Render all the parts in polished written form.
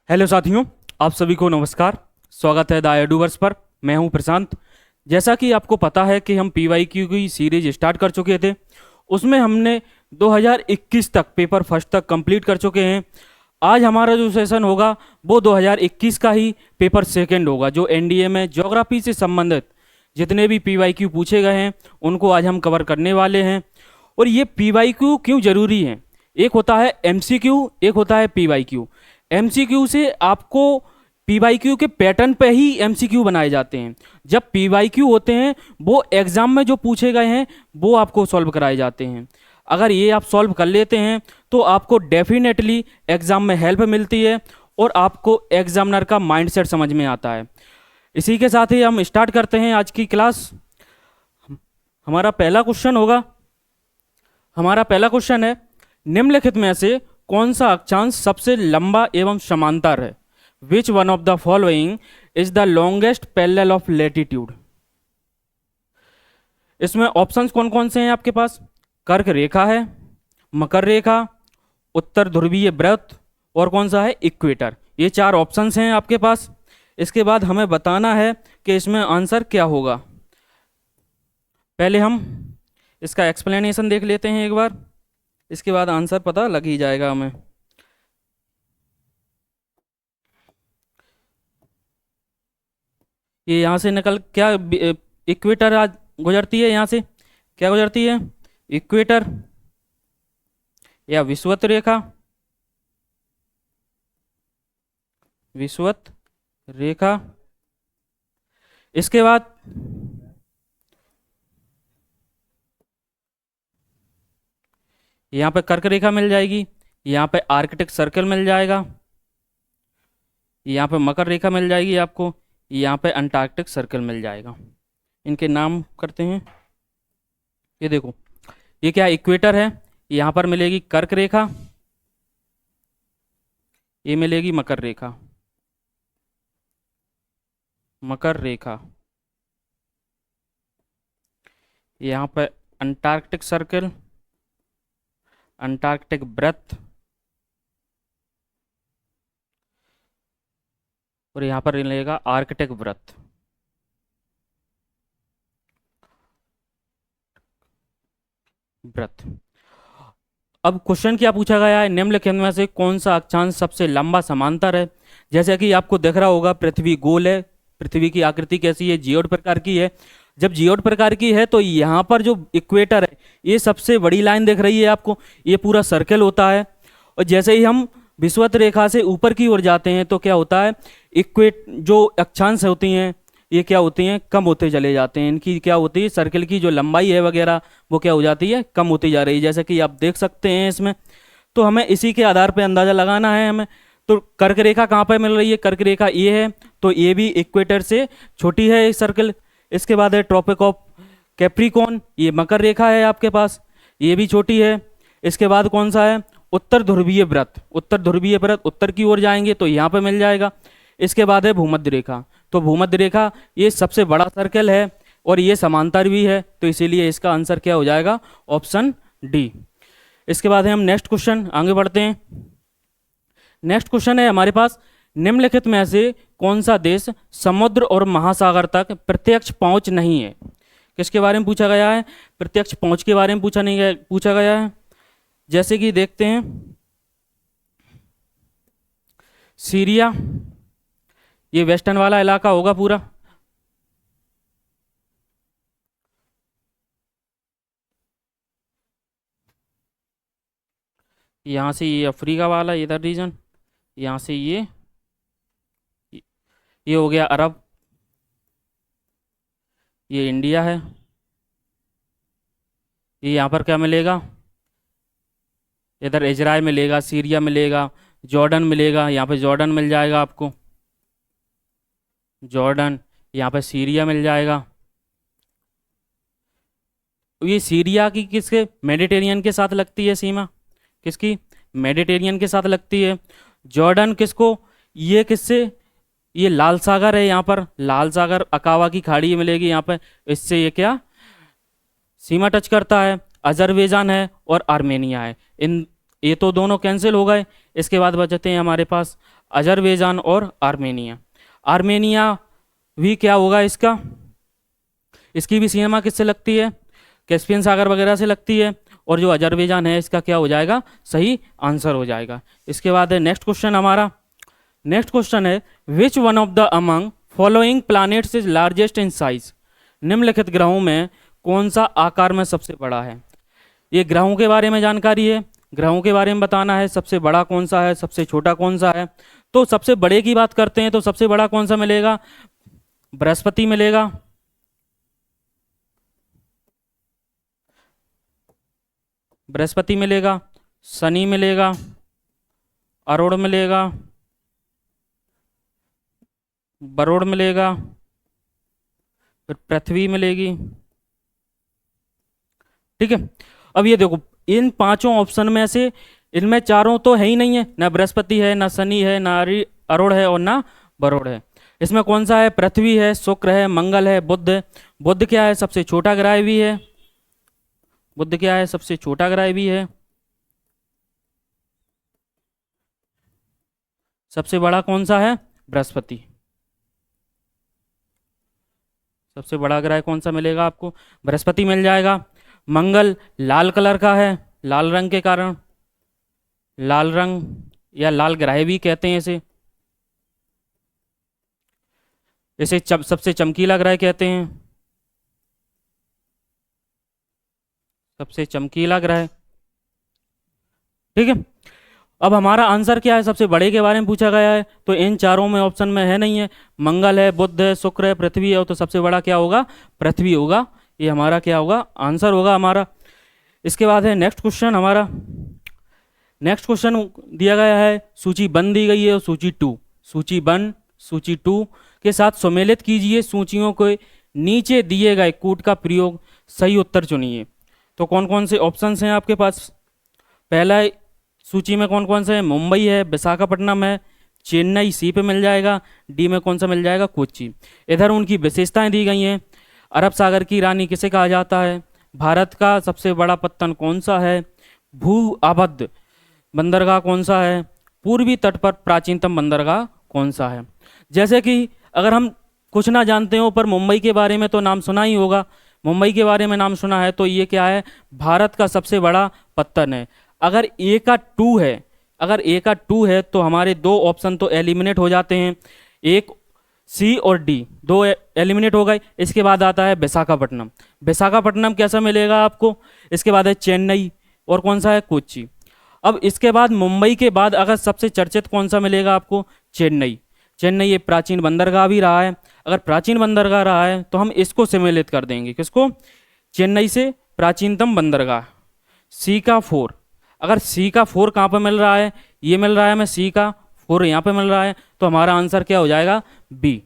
Hello साथियों, आप सभी को नमस्कार। स्वागत है द एडूवर्स पर। मैं हूं प्रशांत। जैसा कि आपको पता है कि हम पीवाईक्यू की सीरीज स्टार्ट कर चुके थे। उसमें हमने 2021 तक पेपर फर्स्ट तक कंप्लीट कर चुके हैं। आज हमारा जो सेशन होगा वो 2021 का ही पेपर सेकंड होगा, जो एनडीए में ज्योग्राफी से संबंधित जितने भी पीवाईक्यू पूछे गए हैं उनको आज हम कवर करने वाले हैं। और ये पीवाईक्यू क्यों ज़रूरी है? एक होता है एमसीक्यू, एक होता है पीवाईक्यू। एमसीक्यू से आपको पीवाईक्यू के पैटर्न पे ही एमसीक्यू बनाए जाते हैं। जब पीवाईक्यू होते हैं वो एग्जाम में जो पूछे गए हैं वो आपको सॉल्व कराए जाते हैं। अगर ये आप सॉल्व कर लेते हैं तो आपको डेफिनेटली एग्जाम में हेल्प मिलती है और आपको एग्जामिनर का माइंडसेट समझ में आता है। इसी के साथ ही हम स्टार्ट करते हैं आज की क्लास। हमारा पहला क्वेश्चन होगा, हमारा पहला क्वेश्चन है, निम्नलिखित में से कौन सा अक्षांश सबसे लंबा एवं समांतर है? Which one of the following is the longest parallel of latitude? इसमें ऑप्शंस कौन कौन से हैं आपके पास? कर्क रेखा है, मकर रेखा, उत्तर ध्रुवीय व्रत और कौन सा है? इक्वेटर। ये चार ऑप्शंस हैं आपके पास। इसके बाद हमें बताना है कि इसमें आंसर क्या होगा। पहले हम इसका एक्सप्लेनेशन देख लेते हैं एक बार, इसके बाद आंसर पता लग ही जाएगा हमें। ये यहाँ से निकल क्या इक्वेटर आज गुजरती है, यहाँ से क्या गुजरती है? इक्वेटर या विषुवत रेखा, विषुवत रेखा। इसके बाद यहाँ पे कर्क रेखा मिल जाएगी, यहाँ पे आर्कटिक सर्कल मिल जाएगा, यहाँ पे मकर रेखा मिल जाएगी आपको, यहाँ पे अंटार्कटिक सर्कल मिल जाएगा। इनके नाम करते हैं। ये देखो, ये क्या इक्वेटर है, यहाँ पर मिलेगी कर्क रेखा, ये मिलेगी मकर रेखा, मकर रेखा। यहाँ पे अंटार्कटिक सर्कल, अंटार्कटिक व्रत और यहाँ पर मिलेगा आर्कटिक व्रत। व्रत। अब क्वेश्चन क्या पूछा गया है, निम्नलिखित में से कौन सा अक्षांश सबसे लंबा समांतर है? जैसे कि आपको दिख रहा होगा पृथ्वी गोल है, पृथ्वी की आकृति कैसी है? जियोड प्रकार की है। जब जियोड प्रकार की है तो यहाँ पर जो इक्वेटर है, ये सबसे बड़ी लाइन दिख रही है आपको, ये पूरा सर्कल होता है। और जैसे ही हम विषुवत रेखा से ऊपर की ओर जाते हैं तो क्या होता है, जो अक्षांश होती हैं ये क्या होती हैं? कम होते चले जाते हैं। इनकी क्या होती है, सर्कल की जो लंबाई है वगैरह वो क्या हो जाती है? कम होती जा रही है, जैसे कि आप देख सकते हैं इसमें। तो हमें इसी के आधार पर अंदाज़ा लगाना है हमें। तो कर्क रेखा कहाँ पर मिल रही है? कर्क रेखा ये है, तो ये भी इक्वेटर से छोटी है एक सर्कल। इसके बाद है ट्रॉपिक ऑफ कैप्रिकॉर्न, ये मकर रेखा है आपके पास, ये भी छोटी है। इसके बाद कौन सा है? उत्तर ध्रुवीय व्रत। उत्तर ध्रुवीय व्रत उत्तर की ओर जाएंगे तो यहाँ पे मिल जाएगा। इसके बाद है भूमध्य रेखा। तो भूमध्य रेखा ये सबसे बड़ा सर्कल है और ये समांतर भी है, तो इसीलिए इसका आंसर क्या हो जाएगा? Option D. इसके बाद है हम नेक्स्ट क्वेश्चन आगे बढ़ते हैं। नेक्स्ट क्वेश्चन है हमारे पास, निम्नलिखित में से कौन सा देश समुद्र और महासागर तक प्रत्यक्ष पहुंच नहीं है? किसके बारे में पूछा गया है? प्रत्यक्ष पहुंच के बारे में पूछा गया है। जैसे कि देखते हैं, सीरिया, ये वेस्टर्न वाला इलाका होगा पूरा। यहाँ से ये अफ्रीका वाला इधर रीजन, यहाँ से ये हो गया अरब, ये इंडिया है। ये यहाँ पर क्या मिलेगा? इधर इजराइल मिलेगा, सीरिया मिलेगा, जॉर्डन मिलेगा। यहाँ पे जॉर्डन मिल जाएगा आपको, जॉर्डन। यहाँ पे सीरिया मिल जाएगा। ये सीरिया की किसके? मेडिटेरियन के साथ लगती है सीमा। किसकी? मेडिटेरियन के साथ लगती है। जॉर्डन किसको? ये किससे? ये लाल सागर है, यहाँ पर लाल सागर अकावा की खाड़ी मिलेगी यहाँ पे। इससे ये क्या सीमा टच करता है? अजरबैजान है और आर्मेनिया है। इन ये तो दोनों कैंसिल हो गए। इसके बाद बचते हैं हमारे पास अजरबैजान और आर्मेनिया। आर्मेनिया भी क्या होगा इसका, इसकी भी सीमा किससे लगती है, कैस्पियन सागर वगैरह से लगती है। और जो अजरबैजान है इसका क्या हो जाएगा, सही आंसर हो जाएगा। इसके बाद है नेक्स्ट क्वेश्चन हमारा। नेक्स्ट क्वेश्चन है which one of the among following planets is largest in size. निम्नलिखित ग्रहों में कौन सा आकार में सबसे बड़ा है। ये ग्रहों के बारे में जानकारी है, ग्रहों के बारे में बताना है, सबसे बड़ा कौन सा है, सबसे छोटा कौन सा है। तो सबसे बड़े की बात करते हैं तो सबसे बड़ा कौन सा मिलेगा, बृहस्पति मिलेगा, बृहस्पति मिलेगा, शनि मिलेगा, अरुण मिलेगा, वरुण मिलेगा, फिर पृथ्वी मिलेगी। ठीक है, अब ये देखो इन पांचों ऑप्शन में से इनमें चारों तो है ही नहीं है, ना बृहस्पति है, ना शनि है, ना अरुण है और ना वरुण है। इसमें कौन सा है, पृथ्वी है, शुक्र है, मंगल है, बुध है। बुध क्या है, सबसे छोटा ग्रह भी है। बुध क्या है, सबसे छोटा ग्रह भी है। सबसे बड़ा कौन सा है, बृहस्पति। सबसे बड़ा ग्रह कौन सा मिलेगा आपको, बृहस्पति मिल जाएगा। मंगल लाल कलर का है, लाल रंग के कारण, लाल रंग या लाल ग्रह भी कहते हैं इसे, इसे सबसे चमकीला ग्रह कहते हैं, सबसे चमकीला ग्रह। ठीक है, अब हमारा आंसर क्या है, सबसे बड़े के बारे में पूछा गया है तो इन चारों में ऑप्शन में है नहीं है, मंगल है, बुध है, शुक्र है, पृथ्वी है, तो सबसे बड़ा क्या होगा, पृथ्वी होगा। ये हमारा क्या होगा, आंसर होगा हमारा। इसके बाद है नेक्स्ट क्वेश्चन हमारा। नेक्स्ट क्वेश्चन दिया गया है, सूची 1 दी गई है और सूची 2, सूची 1 सूची 2 के साथ सम्मिलित कीजिए सूचियों के नीचे दिए गए कूट का प्रयोग, सही उत्तर चुनिए। तो कौन कौन से ऑप्शंस हैं आपके पास, पहला सूची में कौन कौन से है, मुंबई है, विशाखापट्टनम है, चेन्नई सी पे मिल जाएगा, डी में कौन सा मिल जाएगा, कोच्चि। इधर उनकी विशेषताएं दी गई हैं, अरब सागर की रानी किसे कहा जाता है, भारत का सबसे बड़ा पत्तन कौन सा है, भू आबद्ध बंदरगाह कौन सा है, पूर्वी तट पर प्राचीनतम बंदरगाह कौन सा है। जैसे कि अगर हम कुछ ना जानते हो पर मुंबई के बारे में तो नाम सुना ही होगा, मुंबई के बारे में नाम सुना है, तो ये क्या है, भारत का सबसे बड़ा पत्तन है। अगर ए का 2 है, अगर ए का 2 है तो हमारे दो ऑप्शन तो एलिमिनेट हो जाते हैं, एक सी और डी दो एलिमिनेट हो गए। इसके बाद आता है विशाखापट्टनम, विशाखापट्टनम कैसा मिलेगा आपको। इसके बाद है चेन्नई और कौन सा है, कोच्चि। अब इसके बाद मुंबई के बाद अगर सबसे चर्चित कौन सा मिलेगा आपको, चेन्नई। चेन्नई ये प्राचीन बंदरगाह भी रहा है, अगर प्राचीन बंदरगाह रहा है तो हम इसको सम्मिलित कर देंगे, किसको, चेन्नई से प्राचीनतम बंदरगाह। सी का 4, अगर सी का 4 कहाँ पर मिल रहा है, ये मिल रहा है हमें सी का 4 यहाँ पे मिल रहा है, तो हमारा आंसर क्या हो जाएगा, बी।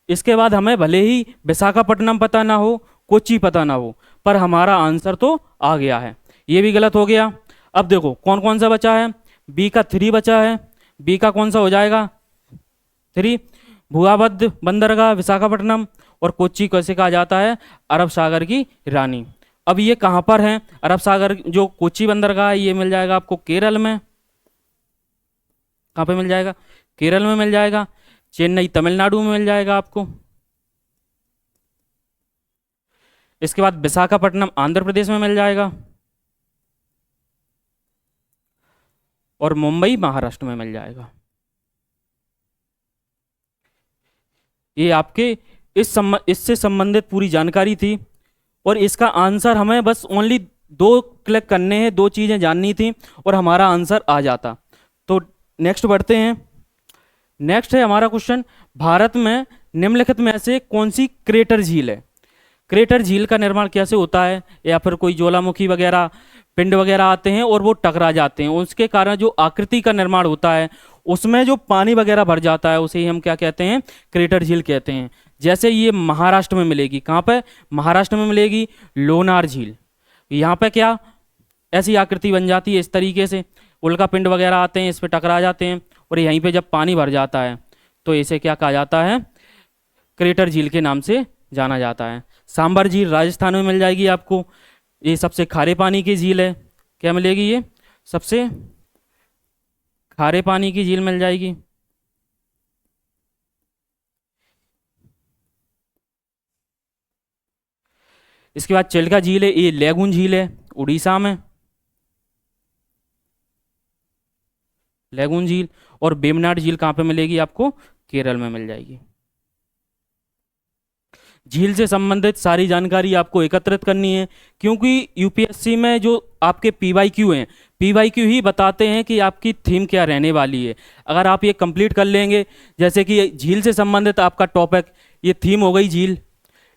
इसके बाद हमें भले ही विशाखापट्टनम पता ना हो, कोच्चि पता ना हो, पर हमारा आंसर तो आ गया है, ये भी गलत हो गया। अब देखो कौन कौन सा बचा है, बी का 3 बचा है, बी का कौन सा हो जाएगा, 3, भूआबद्ध बंदरगाह विशाखापट्टनम, और कोच्चि कैसे कहा जाता है, अरब सागर की रानी। अब ये कहाँ पर है, अरब सागर जो कोच्चि बंदरगाह है ये मिल जाएगा आपको केरल में, कहाँ पे मिल जाएगा, केरल में मिल जाएगा। चेन्नई तमिलनाडु में मिल जाएगा आपको। इसके बाद विशाखापट्टनम आंध्र प्रदेश में मिल जाएगा, और मुंबई महाराष्ट्र में मिल जाएगा। ये आपके इससे संबंधित पूरी जानकारी थी, और इसका आंसर हमें बस ओनली 2 क्लिक करने हैं, 2 चीज़ें जाननी थी और हमारा आंसर आ जाता। तो नेक्स्ट बढ़ते हैं। नेक्स्ट है हमारा क्वेश्चन, भारत में निम्नलिखित में से कौन सी क्रेटर झील है। क्रेटर झील का निर्माण कैसे होता है, या फिर कोई ज्वालामुखी वगैरह पिंड वगैरह आते हैं और वो टकरा जाते हैं, उसके कारण जो आकृति का निर्माण होता है उसमें जो पानी वगैरह भर जाता है उसे ही हम क्या कहते हैं, क्रेटर झील कहते हैं। जैसे ये महाराष्ट्र में मिलेगी, कहाँ पे, महाराष्ट्र में मिलेगी लोनार झील। यहाँ पे क्या ऐसी आकृति बन जाती है, इस तरीके से उल्का पिंड वगैरह आते हैं, इस पे टकरा जाते हैं, और यहीं पे जब पानी भर जाता है तो इसे क्या कहा जाता है, क्रेटर झील के नाम से जाना जाता है। सांबर झील राजस्थान में मिल जाएगी आपको, ये सबसे खारे पानी की झील है, क्या मिलेगी, ये सबसे खारे पानी की झील मिल जाएगी। इसके बाद चिल्का झील है, ये लेगून झील है उड़ीसा में, लेगून झील। और वेम्बनाड झील कहाँ पे मिलेगी आपको? केरल में मिल जाएगी। झील से संबंधित सारी जानकारी आपको एकत्रित करनी है, क्योंकि यूपीएससी में जो आपके पीवाईक्यू हैं, पीवाईक्यू ही बताते हैं कि आपकी थीम क्या रहने वाली है। अगर आप ये कंप्लीट कर लेंगे, जैसे कि झील से संबंधित आपका टॉपिक, ये थीम हो गई झील,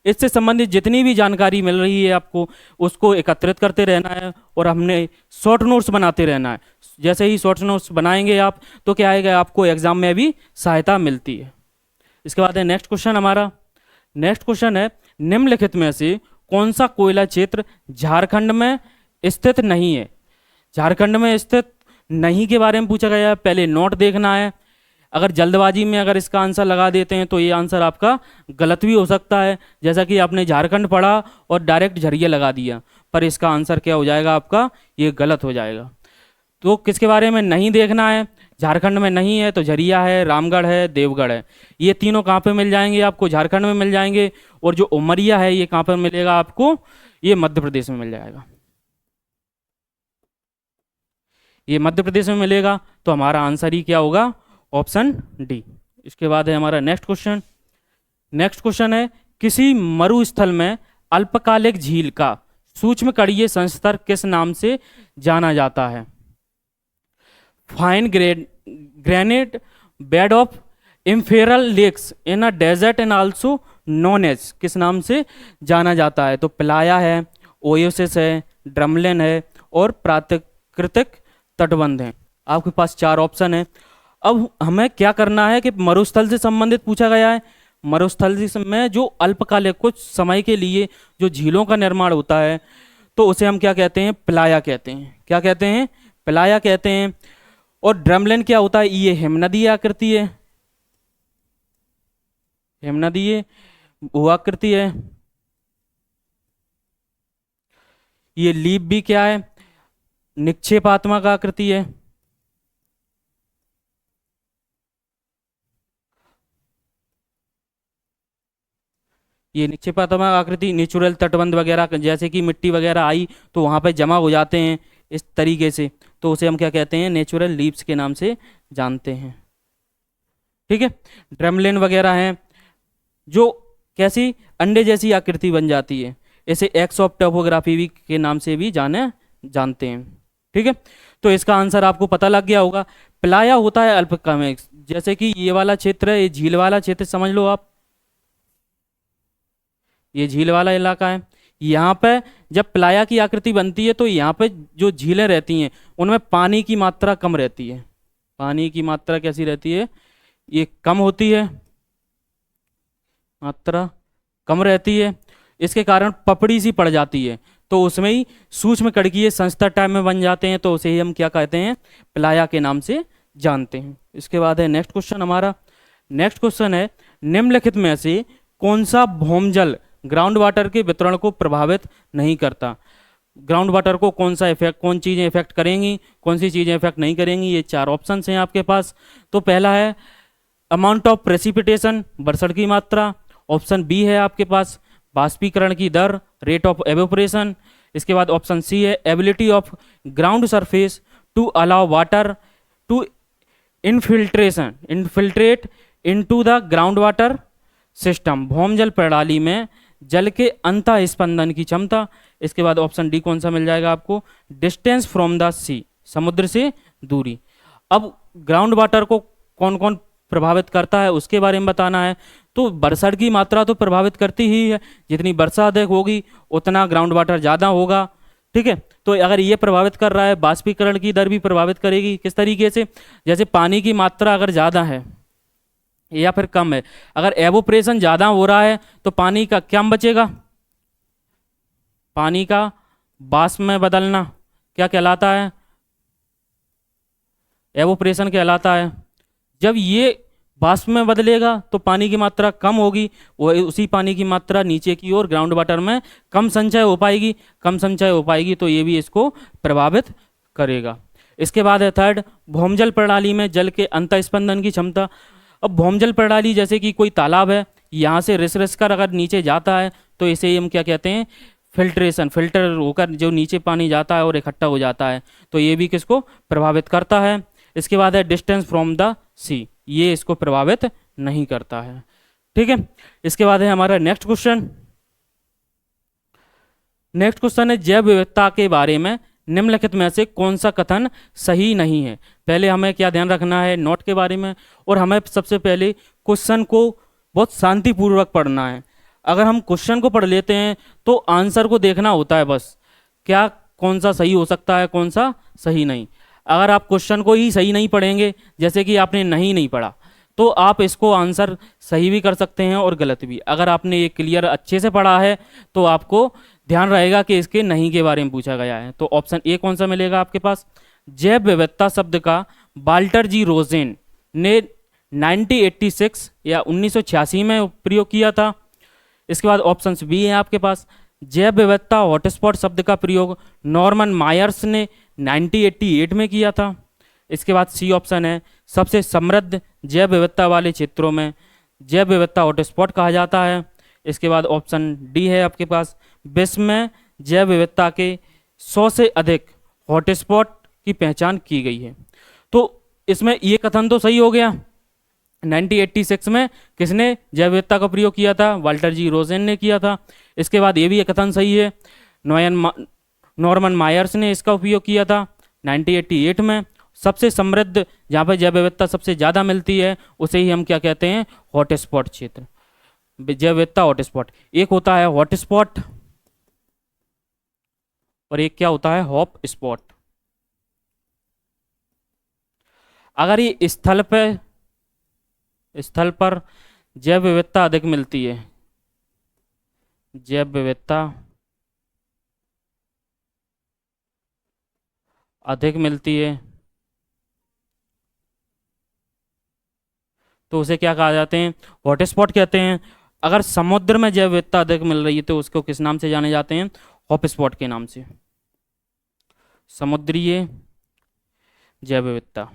इससे संबंधित जितनी भी जानकारी मिल रही है आपको, उसको एकत्रित करते रहना है और हमने शॉर्ट नोट्स बनाते रहना है। जैसे ही शॉर्ट नोट्स बनाएंगे आप, तो क्या आएगा, आपको एग्जाम में भी सहायता मिलती है। इसके बाद है नेक्स्ट क्वेश्चन हमारा। नेक्स्ट क्वेश्चन है, निम्नलिखित में से कौन सा कोयला क्षेत्र झारखंड में स्थित नहीं है? झारखंड में स्थित नहीं के बारे में पूछा गया है, पहले नोट देखना है। अगर जल्दबाजी में अगर इसका आंसर लगा देते हैं तो ये आंसर आपका गलत भी हो सकता है, जैसा कि आपने झारखंड पढ़ा और डायरेक्ट झरिया लगा दिया, पर इसका आंसर क्या हो जाएगा आपका? ये गलत हो जाएगा। तो किसके बारे में नहीं देखना है? झारखंड में नहीं है तो झरिया है, रामगढ़ है, देवगढ़ है। ये तीनों कहाँ पे मिल जाएंगे आपको? झारखंड में मिल जाएंगे। और जो उमरिया है ये कहाँ पर मिलेगा आपको? ये मध्य प्रदेश में मिल जाएगा, ये मध्य प्रदेश में मिलेगा। तो हमारा आंसर ही क्या होगा? Option D. इसके बाद है हमारा नेक्स्ट क्वेश्चन। नेक्स्ट क्वेश्चन है, किसी मरुस्थल में अल्पकालिक झील का सूक्ष्म कणीय संस्तर किस नाम से जाना जाता है? फाइन ग्रेनाइट बेड ऑफ इम्फेरल lakes in a desert and also known as, किस नाम से जाना जाता है? तो प्लाया है, ओएसिस है, ड्रमलिन है और प्राकृतिक तटबंध है। आपके पास चार ऑप्शन है। अब हमें क्या करना है कि मरुस्थल से संबंधित पूछा गया है। मरुस्थल में जो अल्पकालिक कुछ समय के लिए जो झीलों का निर्माण होता है, तो उसे हम क्या कहते हैं? प्लाया कहते हैं। क्या कहते हैं? प्लाया कहते हैं। और ड्रमलिन क्या होता है? ये हिमनदीय आकृति है, हिमनदीय भू आकृति है। ये लीप भी क्या है? निक्षेपात्मक आकृति है। ये निक्षेपात्मक आकृति नेचुरल तटबंध वगैरह, जैसे कि मिट्टी वगैरह आई तो वहां पे जमा हो जाते हैं इस तरीके से, तो उसे हम क्या कहते हैं? नेचुरल लीप्स के नाम से जानते हैं। ठीक है। ड्रमलिन वगैरह हैं जो कैसी अंडे जैसी आकृति बन जाती है, इसे एक्स ऑफ टोपोग्राफी भी के नाम से भी जानते हैं। ठीक है। तो इसका आंसर आपको पता लग गया होगा। प्लाया होता है अल्पकालिक, जैसे कि ये वाला क्षेत्र है, ये झील वाला क्षेत्र समझ लो आप, ये झील वाला इलाका है। यहाँ पे जब प्लाया की आकृति बनती है तो यहाँ पे जो झीलें रहती हैं उनमें पानी की मात्रा कम रहती है। पानी की मात्रा कैसी रहती है? ये कम होती है, मात्रा कम रहती है। इसके कारण पपड़ी सी पड़ जाती है, तो उसमें ही सूक्ष्म कणकीय संस्तर टाइप में बन जाते हैं, तो उसे ही हम क्या कहते हैं? प्लाया के नाम से जानते हैं। इसके बाद है नेक्स्ट क्वेश्चन हमारा। नेक्स्ट क्वेश्चन है, निम्नलिखित में से कौन सा भौमजल ग्राउंड वाटर के वितरण को प्रभावित नहीं करता? ग्राउंड वाटर को कौन चीज़ें इफेक्ट करेंगी, कौन सी चीज़ें इफेक्ट नहीं करेंगी? ये चार ऑप्शन हैं आपके पास। तो पहला है अमाउंट ऑफ प्रेसिपिटेशन, बरसात की मात्रा। ऑप्शन बी है आपके पास बाष्पीकरण की दर, रेट ऑफ एवेपोरेशन। इसके बाद ऑप्शन सी है ability of ground surface to allow water to infiltrate into the ground water system, भौमजल प्रणाली में जल के अंतः स्पंदन की क्षमता। इसके बाद ऑप्शन डी कौन सा मिल जाएगा आपको? डिस्टेंस फ्रॉम द सी, समुद्र से दूरी। अब ग्राउंड वाटर को कौन कौन प्रभावित करता है उसके बारे में बताना है। तो बरसात की मात्रा तो प्रभावित करती ही है, जितनी वर्षा अधिक होगी उतना ग्राउंड वाटर ज़्यादा होगा। ठीक है। तो अगर ये प्रभावित कर रहा है, बाष्पीकरण की दर भी प्रभावित करेगी। किस तरीके से? जैसे पानी की मात्रा अगर ज़्यादा है या फिर कम है, अगर एवोप्रेशन ज़्यादा हो रहा है तो पानी का क्या बचेगा? पानी का वाष्प में बदलना क्या कहलाता है? एवोप्रेशन कहलाता है। जब ये वाष्प में बदलेगा तो पानी की मात्रा कम होगी, वो उसी पानी की मात्रा नीचे की ओर ग्राउंड वाटर में कम संचय हो पाएगी, तो ये भी इसको प्रभावित करेगा। इसके बाद है थर्ड, भौमजल प्रणाली में जल के अंतःस्पंदन की क्षमता। अब भौमजल प्रणाली जैसे कि कोई तालाब है, यहाँ से रिस रिस कर अगर नीचे जाता है तो इसे हम क्या कहते हैं, फिल्ट्रेशन, फिल्टर होकर जो नीचे पानी जाता है और इकट्ठा हो जाता है, तो ये भी किसको प्रभावित करता है। इसके बाद है डिस्टेंस फ्रॉम द सी, ये इसको प्रभावित नहीं करता है। ठीक है, इसके बाद है हमारा नेक्स्ट क्वेश्चन। नेक्स्ट क्वेश्चन है जैव विविधता के बारे में निम्नलिखित में से कौन सा कथन सही नहीं है। पहले हमें क्या ध्यान रखना है, नोट के बारे में, और हमें सबसे पहले क्वेश्चन को बहुत शांतिपूर्वक पढ़ना है। अगर हम क्वेश्चन को पढ़ लेते हैं तो आंसर को देखना होता है बस, क्या कौन सा सही हो सकता है, कौन सा सही नहीं। अगर आप क्वेश्चन को ही सही नहीं पढ़ेंगे, जैसे कि आपने नहीं पढ़ा, तो आप इसको आंसर सही भी कर सकते हैं और गलत भी। अगर आपने ये क्लियर अच्छे से पढ़ा है तो आपको ध्यान रहेगा कि इसके नहीं के बारे में पूछा गया है। तो ऑप्शन ए कौन सा मिलेगा आपके पास, जैव विविधता शब्द का वाल्टर जी रोजेन ने 1986 या 1986 में प्रयोग किया था। इसके बाद ऑप्शन बी है आपके पास, जैव विविधता हॉटस्पॉट शब्द का प्रयोग नॉर्मन मायर्स ने 1988 में किया था। इसके बाद सी ऑप्शन है, सबसे समृद्ध जैव विविधता वाले क्षेत्रों में जैव विविधता हॉटस्पॉट कहा जाता है। इसके बाद ऑप्शन डी है आपके पास, विश्व में जैव विविधता के 100 से अधिक हॉटस्पॉट की पहचान की गई है। तो इसमें ये कथन तो सही हो गया, 1986 में किसने जैव विविधता का प्रयोग किया था, वाल्टर जी रोजेन ने किया था। इसके बाद ये भी एक कथन सही है, नॉर्मन मायर्स ने इसका उपयोग किया था 1988 में। सबसे समृद्ध, जहाँ पर जैव विविधता सबसे ज़्यादा मिलती है, उसे ही हम क्या कहते हैं, हॉटस्पॉट क्षेत्र, जैव विविधता हॉटस्पॉट। एक होता है हॉटस्पॉट और एक क्या होता है, हॉप स्पॉट। अगर ये स्थल पर जैव विविधता अधिक मिलती है, जैव विविधता अधिक मिलती है, तो उसे क्या कहा जाते हैं, हॉटस्पॉट कहते हैं। अगर समुद्र में जैव विविधता अधिक मिल रही है तो उसको किस नाम से जाने जाते हैं, हॉटस्पॉट के नाम से, समुद्रीय जैव विविधता।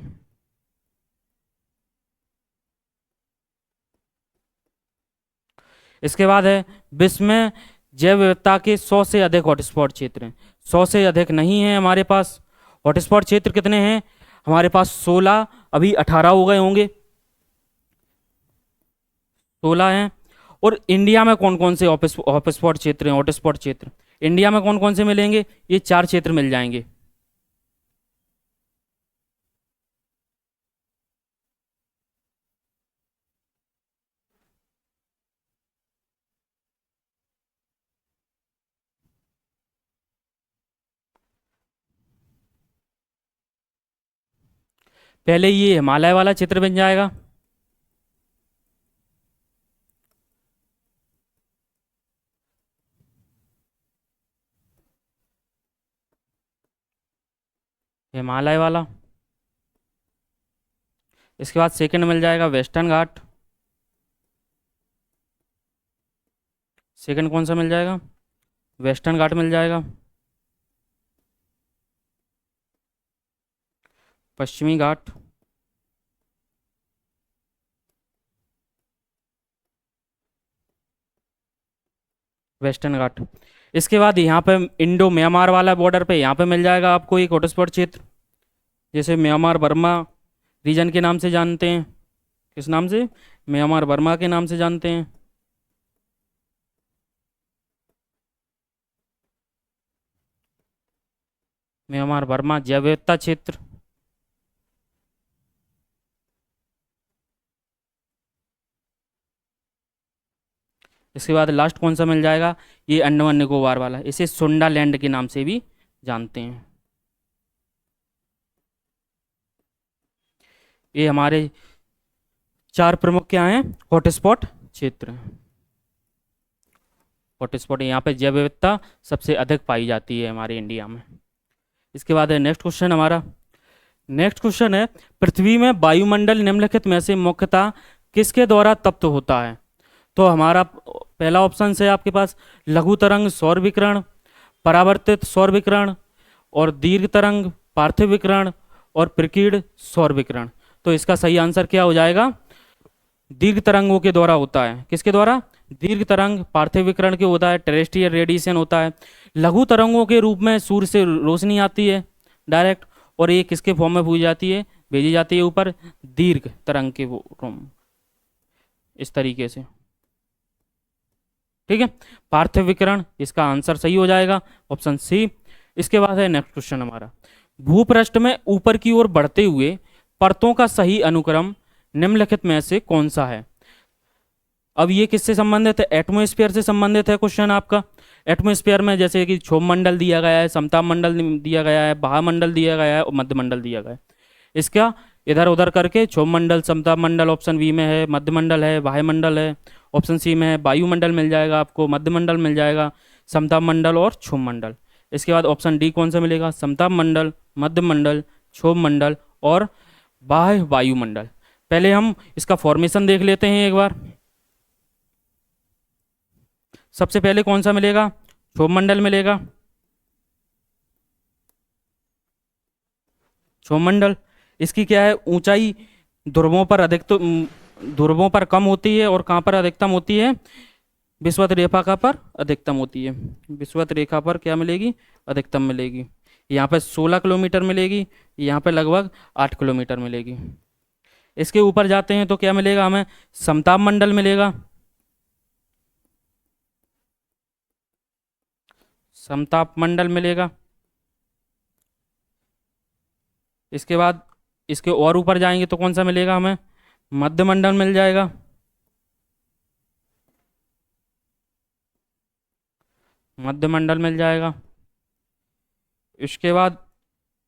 इसके बाद है विश्व में जैव विविधता के 100 से अधिक हॉटस्पॉट क्षेत्र हैं। 100 से अधिक नहीं है हमारे पास। हॉटस्पॉट क्षेत्र कितने हैं हमारे पास, 16, अभी 18 हो गए होंगे, 16 हैं। और इंडिया में कौन कौन से हॉटस्पॉट क्षेत्र हैं, हॉटस्पॉट क्षेत्र इंडिया में कौन कौन से मिलेंगे, ये 4 क्षेत्र मिल जाएंगे। पहले ये हिमालय वाला क्षेत्र बन जाएगा, हिमालय वाला। इसके बाद सेकंड मिल जाएगा वेस्टर्न घाट, सेकंड कौन सा मिल जाएगा, वेस्टर्न घाट मिल जाएगा। पश्चिमी घाट, वेस्टर्न घाट। इसके बाद यहाँ पे इंडो म्यांमार वाला बॉर्डर पे यहाँ पे मिल जाएगा आपको एक हॉटस्पॉट क्षेत्र, जैसे म्यांमार बर्मा रीजन के नाम से जानते हैं। किस नाम से, म्यांमार बर्मा के नाम से जानते हैं। म्यांमार बर्मा जैव विविधता क्षेत्र। इसके बाद लास्ट कौन सा मिल जाएगा, ये अंडमान निकोबार वाला, इसे सुंडा लैंड के नाम से भी जानते हैं। ये हमारे 4 प्रमुख क्या हैं, हॉटस्पॉट क्षेत्र। हॉटस्पॉट, यहाँ पे जैव विविधता सबसे अधिक पाई जाती है हमारे इंडिया में। इसके बाद है नेक्स्ट क्वेश्चन हमारा। नेक्स्ट क्वेश्चन है, पृथ्वी में वायुमंडल निम्नलिखित में से मुख्यतः किसके द्वारा तप्त होता है। तो हमारा पहला ऑप्शन है आपके पास, लघु तरंग सौर विकिरण, परावर्तित सौर विकिरण और दीर्घ तरंग पार्थिव विकिरण और प्रकीर्ण सौर विकिरण। तो इसका सही आंसर क्या हो जाएगा? दीर्घ तरंगों के द्वारा होता है। किसके द्वारा? दीर्घ तरंग पार्थिव विकिरण के होता है, टेरेस्ट्रियल रेडिएशन होता है। लघु तरंगों के रूप में सूर्य से रोशनी आती है डायरेक्ट, और ये किसके फॉर्म में भेजी जाती है ऊपर? दीर्घ तरंग के वो इस तरीके से। ठीक है, पार्थिव विकिरण, इसका आंसर सही हो जाएगा ऑप्शन सी। इसके बाद है नेक्स्ट क्वेश्चन हमारा, भूपृष्ठ में ऊपर की ओर बढ़ते हुए परतों का सही अनुक्रम निम्नलिखित में से कौन सा है? अब ये किससे संबंधित है? एटमोस्फेयर से संबंधित है क्वेश्चन आपका। एटमोस्फेयर में जैसे कि क्षोभ मंडल दिया गया है, समताप मंडल दिया गया है, बाह्यमंडल दिया गया है और मध्य मंडल दिया गया है। इसका इधर उधर करके क्षोभ मंडल, समताप मंडल ऑप्शन बी में है, मध्य मंडल है, बाह्यमंडल है ऑप्शन सी में है, वायुमंडल मिल जाएगा आपको, मध्य मंडल मिल जाएगा, समताप मंडल और क्षोभ मंडल। इसके बाद ऑप्शन डी कौन सा मिलेगा? समताप मंडल, मध्य मंडल, क्षोभ मंडल और बाह्य वायुमंडल। पहले हम इसका फॉर्मेशन देख लेते हैं एक बार। सबसे पहले कौन सा मिलेगा? क्षोभ मंडल मिलेगा। क्षोभ मंडल, इसकी क्या है? ऊंचाई ध्रुवों पर ध्रुवों पर कम होती है और कहाँ पर अधिकतम होती है? विषुवत रेखा पर अधिकतम होती है। विषुवत रेखा पर क्या मिलेगी? अधिकतम मिलेगी। यहाँ पे 16 किलोमीटर मिलेगी, यहाँ पे लगभग 8 किलोमीटर मिलेगी। इसके ऊपर जाते हैं तो क्या मिलेगा हमें? समताप मंडल मिलेगा। समताप मंडल मिलेगा। इसके बाद इसके और ऊपर जाएंगे तो कौन सा मिलेगा हमें? मध्य मंडल मिल जाएगा। मध्य मंडल मिल जाएगा। इसके बाद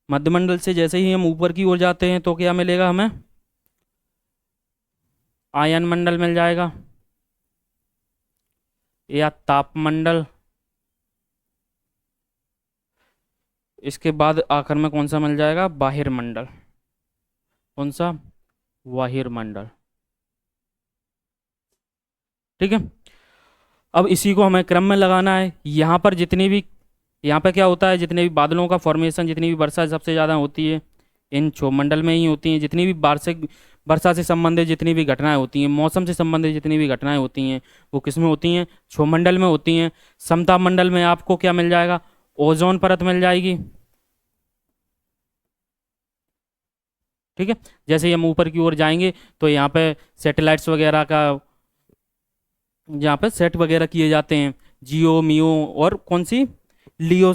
मध्य मंडल से जैसे ही हम ऊपर की ओर जाते हैं तो क्या मिलेगा हमें? आयन मंडल मिल जाएगा या तापमंडल। इसके बाद आखिर में कौन सा मिल जाएगा? बाहिर्मंडल। कौन सा? बाहिर्मंडल। ठीक है, अब इसी को हमें क्रम में लगाना है। यहाँ पर यहाँ पे क्या होता है? जितने भी बादलों का फॉर्मेशन, जितनी भी वर्षा सबसे ज़्यादा होती है इन क्षोभ मंडल में ही होती हैं। जितनी भी वार्षिक वर्षा से संबंधित जितनी भी घटनाएं होती हैं, मौसम से संबंधित जितनी भी घटनाएं होती हैं, वो किस में होती हैं? क्षोभ मंडल में होती हैं। समताप मंडल में आपको क्या मिल जाएगा? ओजोन परत मिल जाएगी। ठीक है, जैसे ही हम ऊपर की ओर जाएंगे तो यहाँ पे सैटेलाइट्स वगैरह का यहाँ पे सेट वगैरह किए जाते हैं, जियो, मियो और कौन सी लियो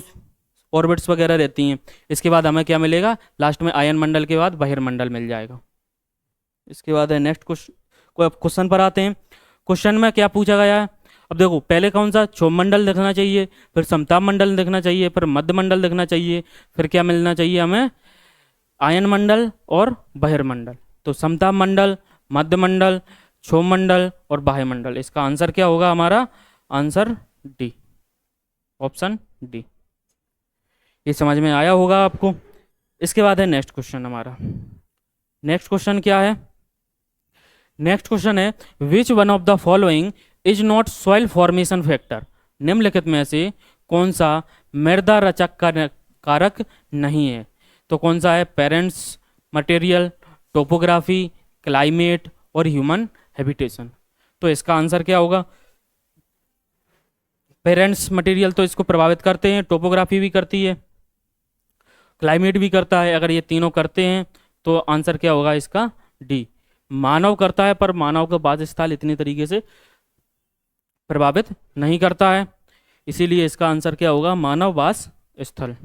ऑर्बिट्स वगैरह रहती हैं। इसके बाद हमें क्या मिलेगा? लास्ट में आयन मंडल के बाद बहिर्मंडल मिल जाएगा। इसके बाद है नेक्स्ट क्वेश्चन पर आते हैं। क्वेश्चन में क्या पूछा गया है? अब देखो, पहले कौन सा? क्षोभ मंडल देखना चाहिए, फिर समताप मंडल देखना चाहिए, फिर मध्य मंडल देखना चाहिए, फिर क्या मिलना चाहिए हमें? आयन मंडल और बहिर्मंडल। तो समताप मंडल, मध्य मंडल, क्षोभ मंडल और बाह्यमंडल। इसका आंसर क्या होगा हमारा? Answer D, option D. ये समझ में आया होगा आपको। इसके बाद है नेक्स्ट क्वेश्चन हमारा। नेक्स्ट क्वेश्चन क्या है? नेक्स्ट क्वेश्चन है, which one of the following is not soil formation factor? निम्नलिखित में से कौन सा मृदा रचक कारक नहीं है? तो कौन सा है? पेरेंट्स मटेरियल, टोपोग्राफी, क्लाइमेट और ह्यूमन हैबिटेशन। तो इसका आंसर क्या होगा? पेरेंट्स मटेरियल तो इसको प्रभावित करते हैं, टोपोग्राफी भी करती है, क्लाइमेट भी करता है। अगर ये तीनों करते हैं तो आंसर क्या होगा इसका? डी। मानव करता है पर मानव का बास स्थल इतनी तरीके से प्रभावित नहीं करता है, इसीलिए इसका आंसर क्या होगा? मानव वास स्थल।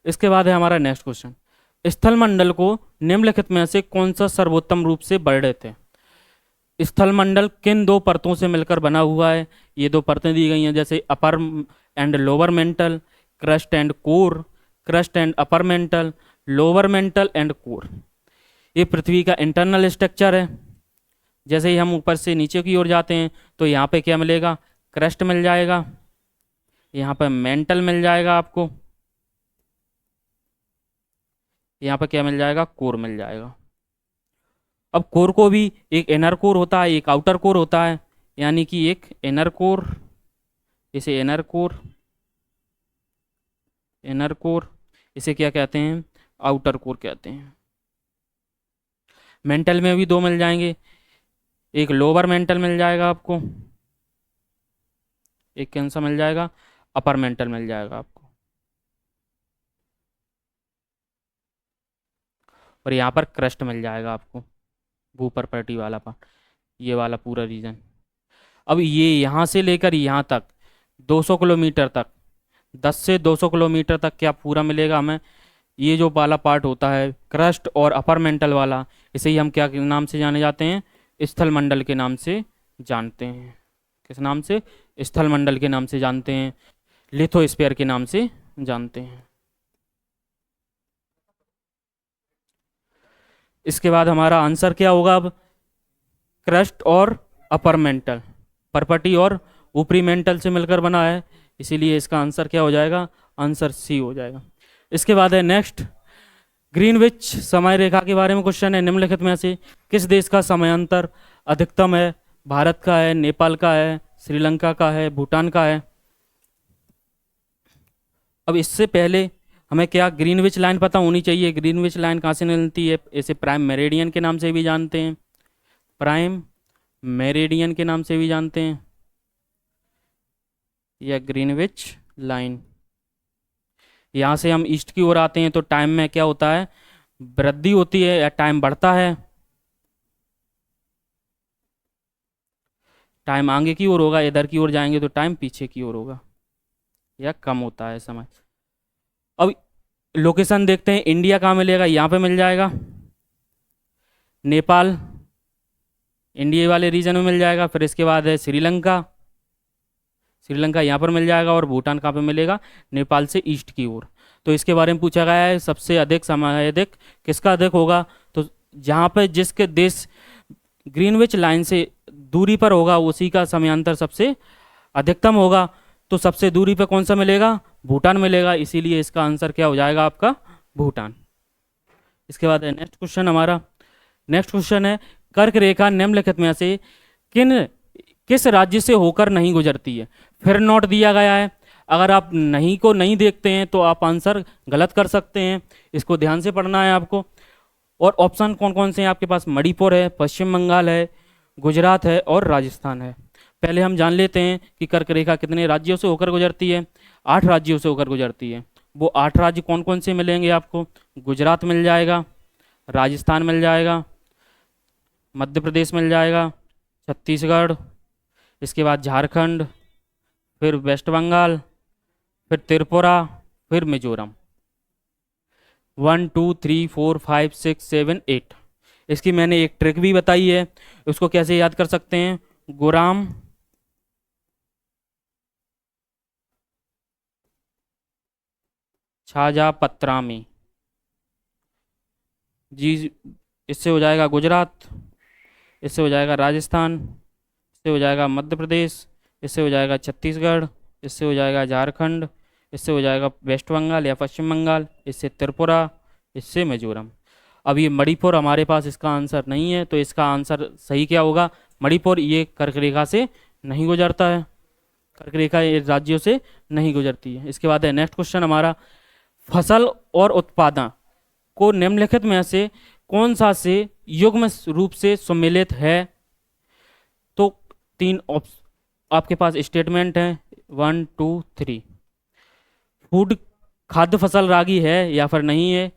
इसके बाद है हमारा नेक्स्ट क्वेश्चन, स्थल मंडल को निम्नलिखित में से कौन सा सर्वोत्तम रूप से वर्णित है? स्थल मंडल किन दो परतों से मिलकर बना हुआ है? ये दो परतें दी गई हैं, जैसे upper and lower mantle, crust and core, crust and upper mantle, lower mantle and core. ये पृथ्वी का इंटरनल स्ट्रक्चर है। जैसे ही हम ऊपर से नीचे की ओर जाते हैं तो यहाँ पे क्या मिलेगा? क्रस्ट मिल जाएगा, यहाँ पे मेंटल मिल जाएगा आपको, यहाँ पे क्या मिल जाएगा? कोर मिल जाएगा। अब कोर को भी एक इनर कोर होता है, एक आउटर कोर होता है, यानी कि एक इनर कोर, इसे इनर कोर, इनर कोर, इसे क्या कहते हैं? आउटर कोर कहते हैं। मेंटल में भी दो मिल जाएंगे, एक लोअर मेंटल मिल जाएगा आपको, एक कैंसर मिल जाएगा, अपर मेंटल मिल जाएगा आपको। और यहाँ पर क्रस्ट मिल जाएगा आपको, ऊपर पट्टी वाला पार्ट, ये वाला पूरा रीजन। अब ये यहाँ से लेकर यहाँ तक 200 किलोमीटर तक, 10 से 200 किलोमीटर तक क्या पूरा मिलेगा हमें। ये जो वाला पार्ट होता है क्रस्ट और अपर मेंटल वाला, इसे ही हम क्या के नाम से जाने जाते हैं, स्थल मंडल के नाम से जानते हैं। किस नाम से? स्थल मंडल के नाम से जानते हैं, लिथोस्फीयर के नाम से जानते हैं। इसके बाद हमारा आंसर क्या होगा अब, क्रस्ट और अपर मेंटल, परपटी और ऊपरी मेंटल से मिलकर बना है, इसीलिए इसका आंसर क्या हो जाएगा, आंसर सी हो जाएगा। इसके बाद है नेक्स्ट, ग्रीनविच समय रेखा के बारे में क्वेश्चन है। निम्नलिखित में से किस देश का समयांतर अधिकतम है? भारत का है, नेपाल का है, श्रीलंका का है, भूटान का है। अब इससे पहले हमें क्या ग्रीनविच लाइन पता होनी चाहिए। ग्रीनविच लाइन कहाँ से मिलती है? इसे प्राइम मेरिडियन के नाम से भी जानते हैं, प्राइम मेरिडियन के नाम से भी जानते हैं, या ग्रीनविच लाइन। यहाँ से हम ईस्ट की ओर आते हैं तो टाइम में क्या होता है, वृद्धि होती है या टाइम बढ़ता है? टाइम आगे की ओर होगा, इधर की ओर जाएंगे तो टाइम पीछे की ओर होगा या कम होता है समय। अब लोकेशन देखते हैं, इंडिया कहाँ मिलेगा, यहाँ पे मिल जाएगा, नेपाल इंडिया वाले रीजन में मिल जाएगा। फिर इसके बाद है श्रीलंका, श्रीलंका यहाँ पर मिल जाएगा। और भूटान कहाँ पे मिलेगा, नेपाल से ईस्ट की ओर। तो इसके बारे में पूछा गया है सबसे अधिक समय अधिक किसका अधिक होगा, तो जहाँ पे जिसके देश ग्रीनविच लाइन से दूरी पर होगा उसी का समयांतर सबसे अधिकतम होगा। तो सबसे दूरी पे कौन सा मिलेगा, भूटान मिलेगा, इसीलिए इसका आंसर क्या हो जाएगा आपका, भूटान। इसके बाद है नेक्स्ट क्वेश्चन हमारा, नेक्स्ट क्वेश्चन है कर्क रेखा निम्नलिखित में से किस राज्य से होकर नहीं गुजरती है। फिर नोट दिया गया है, अगर आप नहीं को नहीं देखते हैं तो आप आंसर गलत कर सकते हैं, इसको ध्यान से पढ़ना है आपको। और ऑप्शन कौन कौन से हैं आपके पास, मणिपुर है, पश्चिम बंगाल है, गुजरात है और राजस्थान है। पहले हम जान लेते हैं कि कर्क रेखा कितने राज्यों से होकर गुजरती है। 8 राज्यों से होकर गुजरती है। वो 8 राज्य कौन कौन से मिलेंगे आपको, गुजरात मिल जाएगा, राजस्थान मिल जाएगा, मध्य प्रदेश मिल जाएगा, छत्तीसगढ़, इसके बाद झारखंड, फिर वेस्ट बंगाल, फिर त्रिपुरा, फिर मिजोरम। 1 2 3 4 5 6 7 8। इसकी मैंने एक ट्रिक भी बताई है, उसको कैसे याद कर सकते हैं, गुराम छाजा पत्रामी जी, इससे हो जाएगा गुजरात, इससे हो जाएगा राजस्थान, इससे हो जाएगा मध्य प्रदेश, इससे हो जाएगा छत्तीसगढ़, इससे हो जाएगा झारखंड, इससे हो जाएगा वेस्ट बंगाल या पश्चिम बंगाल, इससे त्रिपुरा, इससे मिजोरम। अब ये मणिपुर हमारे पास इसका आंसर नहीं है, तो इसका आंसर सही क्या होगा, मणिपुर ये कर्क रेखा से नहीं गुजरता है, कर्क रेखा ये राज्यों से नहीं गुजरती है। इसके बाद है नेक्स्ट क्वेश्चन हमारा, फसल और उत्पादन को निम्नलिखित में से कौन सा से युग्म रूप से सम्मिलित है। तो 3 आपके पास स्टेटमेंट है, 1 2 3। फूड खाद्य फसल रागी है या फिर नहीं है,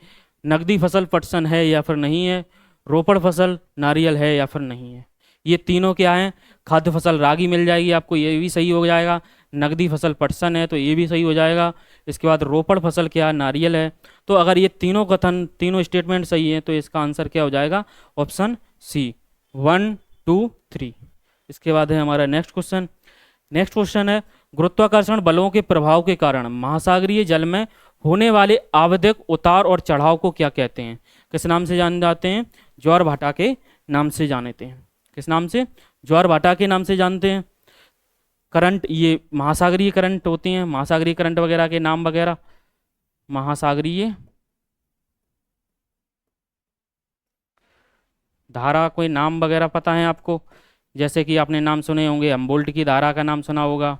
नकदी फसल पटसन है या फिर नहीं है, रोपड़ फसल नारियल है या फिर नहीं है। ये तीनों क्या हैं, खाद्य फसल रागी मिल जाएगी आपको, ये भी सही हो जाएगा। नकदी फसल पटसन है तो ये भी सही हो जाएगा। इसके बाद रोपड़ फसल क्या, नारियल है। तो अगर ये तीनों कथन तीनों स्टेटमेंट सही है तो इसका आंसर क्या हो जाएगा, ऑप्शन सी, 1 2 3। इसके बाद है हमारा नेक्स्ट क्वेश्चन, नेक्स्ट क्वेश्चन है गुरुत्वाकर्षण बलों के प्रभाव के कारण महासागरीय जल में होने वाले आवधिक उतार और चढ़ाव को क्या कहते हैं। किस नाम से जाने जाते हैं, ज्वार भाटा के नाम से जानते हैं। किस नाम से, ज्वार भाटा के नाम से जानते हैं। करंट, ये महासागरीय करंट होती हैं, महासागरीय करंट वगैरह के नाम वगैरह, महासागरीय धारा कोई नाम वगैरह पता है आपको, जैसे कि आपने नाम सुने होंगे, हमबोल्ट की धारा का नाम सुना होगा।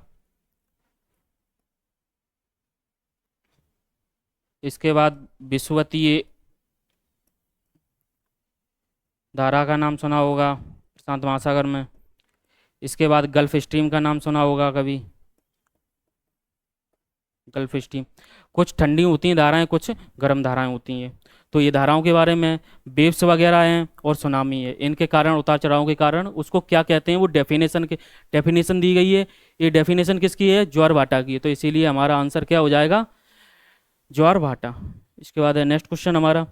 इसके बाद विषुवतीय धारा का नाम सुना होगा प्रशांत महासागर में। इसके बाद गल्फ स्ट्रीम का नाम सुना होगा कभी, गल्फ स्ट्रीम। कुछ ठंडी होती हैं धाराएं, कुछ गर्म धाराएं होती हैं। तो ये धाराओं के बारे में, वेव्स वगैरह हैं और सुनामी है, इनके कारण, उतार चढ़ाव के कारण उसको क्या कहते हैं, वो डेफिनेशन दी गई है। ये डेफिनेशन किसकी है, ज्वार भाटा की है। तो इसीलिए हमारा आंसर क्या हो जाएगा, ज्वार भाटा। इसके बाद है नेक्स्ट क्वेश्चन हमारा।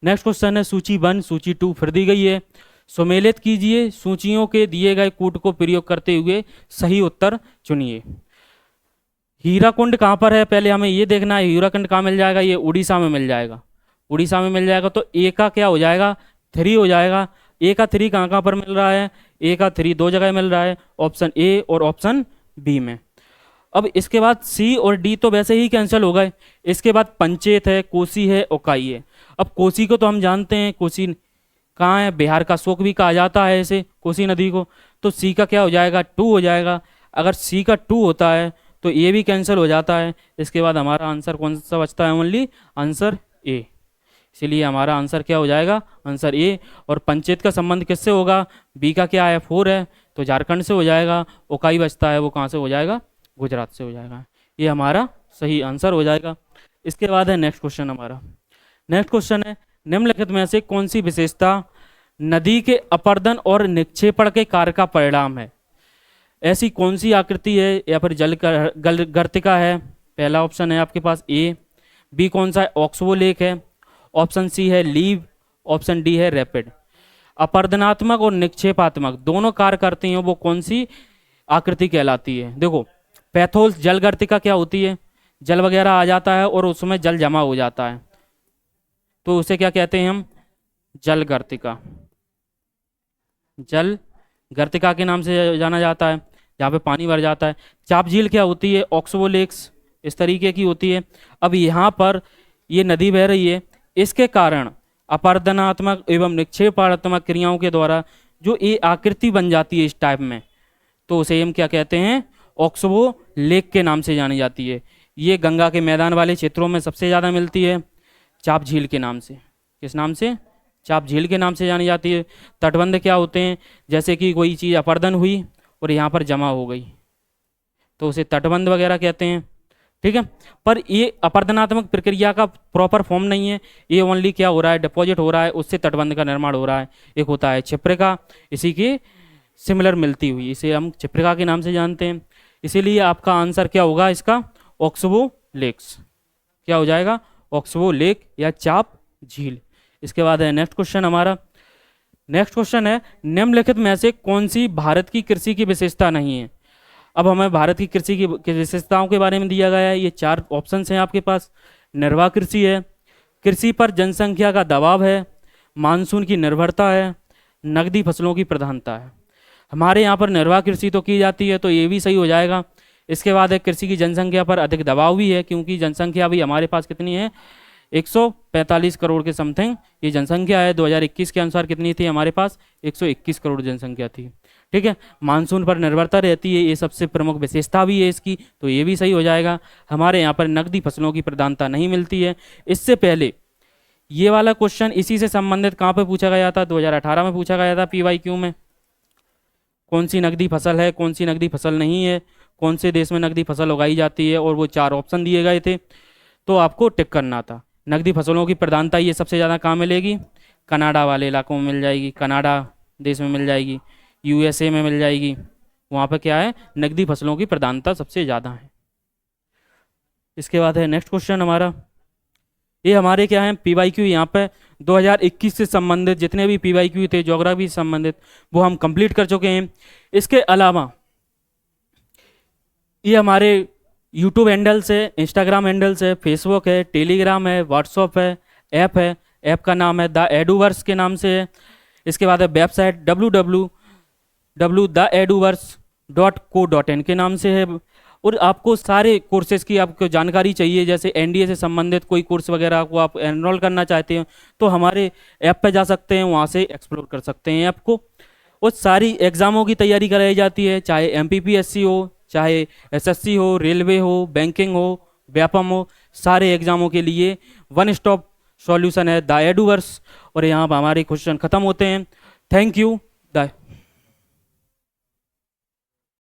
नेक्स्ट क्वेश्चन है सूची 1 सूची 2 फिर दी गई है। सुमेलित कीजिए, सूचियों के दिए गए कूट को प्रयोग करते हुए सही उत्तर चुनिए। हीराकुंड कहाँ पर है, पहले हमें ये देखना है। हीराकुंड कहाँ मिल जाएगा, ये उड़ीसा में मिल जाएगा। उड़ीसा में मिल जाएगा तो ए का क्या हो जाएगा, 3 हो जाएगा। ए का 3 कहाँ कहाँ पर मिल रहा है, ए का 3 दो जगह मिल रहा है, ऑप्शन ए और ऑप्शन बी में। अब इसके बाद सी और डी तो वैसे ही कैंसिल हो गए। इसके बाद पंचेत है, कोसी है, उकाई है। अब कोसी को तो हम जानते हैं, कोसी कहाँ है, बिहार का शोक भी कहा जाता है इसे, कोसी नदी को। तो सी का क्या हो जाएगा, 2 हो जाएगा। अगर सी का 2 होता है तो ये भी कैंसिल हो जाता है। इसके बाद हमारा आंसर कौन सा बचता है, ओनली आंसर ए। इसीलिए हमारा आंसर क्या हो जाएगा, आंसर ए। और पंचेत का संबंध किससे होगा, बी का क्या है, 4 है, तो झारखंड से हो जाएगा। उकाई बचता है, वो कहाँ से हो जाएगा, गुजरात से हो जाएगा। ये हमारा सही आंसर हो जाएगा। इसके बाद है नेक्स्ट क्वेश्चन हमारा। नेक्स्ट क्वेश्चन है निम्नलिखित में से कौन सी विशेषता नदी के अपर्दन और निक्षेपण के कार्य का परिणाम है। ऐसी कौन सी आकृति है, या फिर गर्तिका है। पहला ऑप्शन है आपके पास ए। बी कौन सा है, ऑक्सबो लेक है। ऑप्शन सी है लीव। ऑप्शन डी है रैपिड। अपर्दनात्मक और निक्षेपात्मक दोनों कार्य करती हैं, वो कौन सी आकृति कहलाती है। देखो पैथोल जल गर्तिका क्या होती है, जल वगैरह आ जाता है और उसमें जल जमा हो जाता है, तो उसे क्या कहते हैं हम, जल गर्तिका। जल गर्तिका के नाम से जाना जाता है, जहाँ पे पानी भर जाता है। चाप झील क्या होती है, ऑक्सबो लेक्स इस तरीके की होती है। अब यहाँ पर ये नदी बह रही है, इसके कारण अपर्दनात्मक एवं निक्षेपात्मक क्रियाओं के द्वारा जो ये आकृति बन जाती है इस टाइप में, तो उसे हम क्या कहते हैं, ऑक्सबो लेक के नाम से जानी जाती है। ये गंगा के मैदान वाले क्षेत्रों में सबसे ज़्यादा मिलती है, चाप झील के नाम से। किस नाम से, चाप झील के नाम से जानी जाती है। तटबंध क्या होते हैं, जैसे कि कोई चीज़ अपर्दन हुई और यहाँ पर जमा हो गई, तो उसे तटबंध वगैरह कहते हैं, ठीक है। पर ये अपर्दनात्मक प्रक्रिया का प्रॉपर फॉर्म नहीं है, ये ओनली क्या हो रहा है, डिपॉजिट हो रहा है, उससे तटबंध का निर्माण हो रहा है। एक होता है छिप्रिका, इसी के सिमिलर मिलती हुई, इसे हम छिप्रिका के नाम से जानते हैं। इसीलिए आपका आंसर क्या होगा इसका, ऑक्सबो लेक्स। क्या हो जाएगा, ऑक्सबो लेक या चाप झील। इसके बाद है नेक्स्ट क्वेश्चन हमारा। नेक्स्ट क्वेश्चन है निम्नलिखित में से कौन सी भारत की कृषि की विशेषता नहीं है। अब हमें भारत की कृषि की विशेषताओं के बारे में दिया गया है, ये 4 ऑप्शन हैं आपके पास। निर्वाह कृषि है, कृषि पर जनसंख्या का दबाव है, मानसून की निर्भरता है, नकदी फसलों की प्रधानता है। हमारे यहाँ पर निर्वाह कृषि तो की जाती है, तो ये भी सही हो जाएगा। इसके बाद है कृषि की जनसंख्या पर अधिक दबाव भी है, क्योंकि जनसंख्या भी हमारे पास कितनी है, 145 करोड़ के समथिंग ये जनसंख्या है। 2021 के अनुसार कितनी थी हमारे पास, 121 करोड़ जनसंख्या थी, ठीक है। मानसून पर निर्भरता रहती है, ये सबसे प्रमुख विशेषता भी है इसकी, तो ये भी सही हो जाएगा। हमारे यहाँ पर नकदी फसलों की प्रधानता नहीं मिलती है। इससे पहले ये वाला क्वेश्चन इसी से संबंधित कहाँ पे पूछा गया था, 2018 में पूछा गया था PYQ में। कौन सी नकदी फसल है, कौन सी नकदी फसल नहीं है, कौन से देश में नकदी फसल उगाई जाती है, और वो 4 ऑप्शन दिए गए थे, तो आपको टिक करना था। नकदी फसलों की प्रधानता ये सबसे ज़्यादा कहाँ मिलेगी, कनाडा वाले इलाकों में मिल जाएगी, कनाडा देश में मिल जाएगी, USA में मिल जाएगी। वहाँ पर क्या है, नकदी फसलों की प्रधानता सबसे ज़्यादा है। इसके बाद है नेक्स्ट क्वेश्चन हमारा। ये हमारे क्या है, PYQ यहाँ पे 2021 से संबंधित जितने भी PYQ थे ज्योग्राफी से संबंधित, वो हम कंप्लीट कर चुके हैं। इसके अलावा ये हमारे यूट्यूब हैंडल्स है, इंस्टाग्राम हैंडल्स है, फेसबुक है, टेलीग्राम है, व्हाट्सअप है, ऐप का नाम है द एडुवर्स के नाम से है। इसके बाद है वेबसाइट www.theeduverse.co.in के नाम से है। और आपको सारे कोर्सेज की आपको जानकारी चाहिए, जैसे NDA से संबंधित कोई कोर्स वगैरह को आप एनरोल करना चाहते हैं, तो हमारे ऐप पे जा सकते हैं, वहाँ से एक्सप्लोर कर सकते हैं ऐप को। और सारी एग्ज़ामों की तैयारी कराई जाती है, चाहे MPPSC हो, चाहे SSC हो, रेलवे हो, बैंकिंग हो, व्यापम हो, सारे एग्जामों के लिए वन स्टॉप सॉल्यूशन है द एडुवर्स। और यहाँ पर हमारे क्वेश्चन खत्म होते हैं। Thank you.